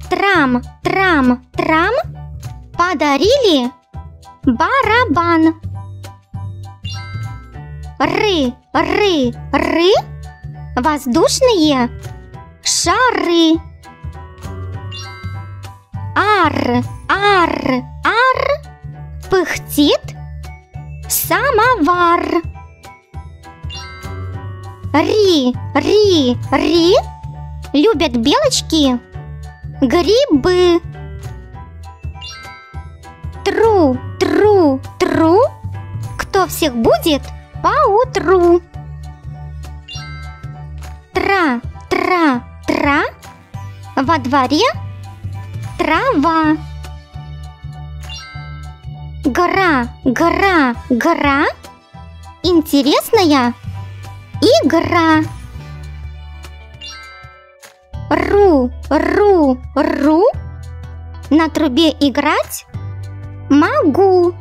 Трам, трам, трам, подарили барабан. Ры, ры, ры, воздушные шары. Ар, ар, ар, пыхтит самовар. Ри, ри, ри, любят белочки грибы. Тру, тру, тру, кто всех будет поутру. Тра, тра, тра, во дворе трава. Гра, гра, гра, интересная игра. Ру, ру, ру, на трубе играть могу.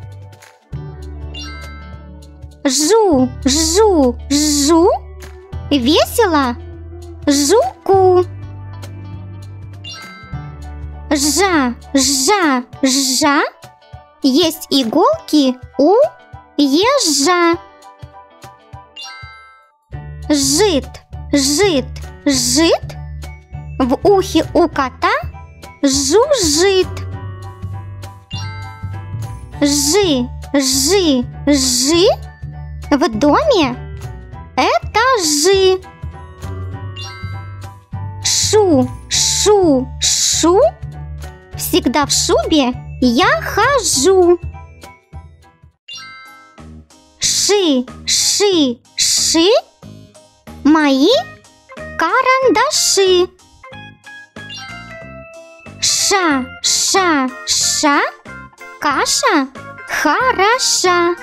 Жу, жу, жу, весело жуку. Жа, жа, жа, есть иголки у ежа. Жит, жит, жит, в ухе у кота жужжит. Жи, жи, жи, в доме этажи. Шу, шу, шу, всегда в шубе я хожу. Ши, ши, ши, мои карандаши. Ша, ша, ша, каша хороша.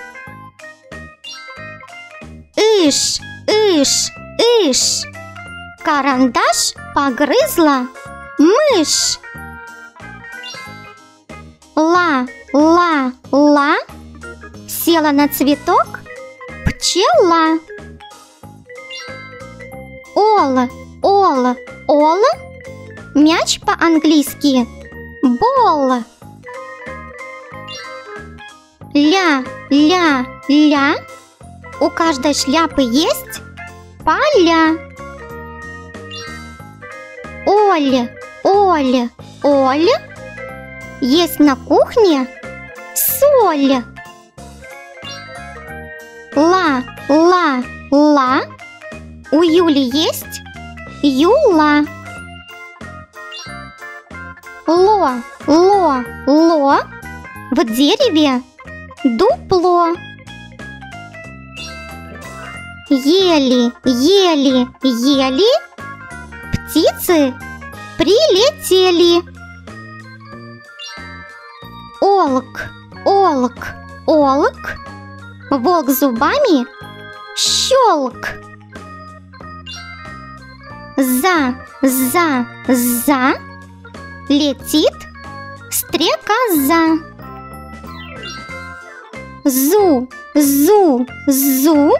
Иш, иш, иш, карандаш погрызла мышь. Ла, ла, ла, села на цветок пчела. Ол, ол, ол, мяч по-английски бол. Ля, ля, ля, у каждой шляпы есть поля. Оль, оль, оль, есть на кухне соль. Ла, ла, ла, у Юли есть юла. Ло, ло, ло, в дереве дупло. Ели, ели, ели, птицы прилетели. Олк, олк, олк, волк зубами щелк. За, за, за, летит стрекоза. Зу, зу, зу,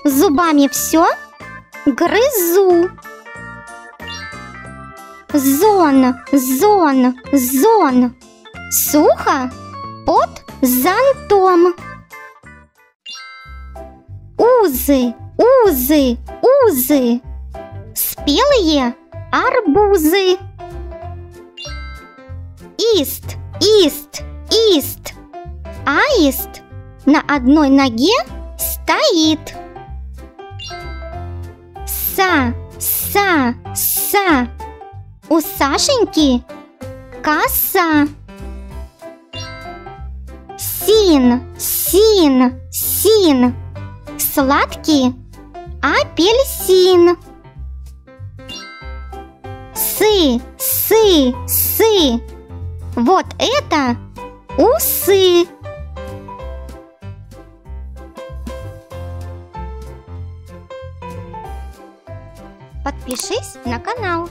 зубами все грызу. Зон, зон, зон, сухо под зонтом. Узы, узы, узы, спелые арбузы. Ист, ист, ист, аист на одной ноге стоит. Са, са, са, у Сашеньки коса. Син, син, син, сладкий апельсин. Сы, сы, сы, вот это усы. Подпишись на канал.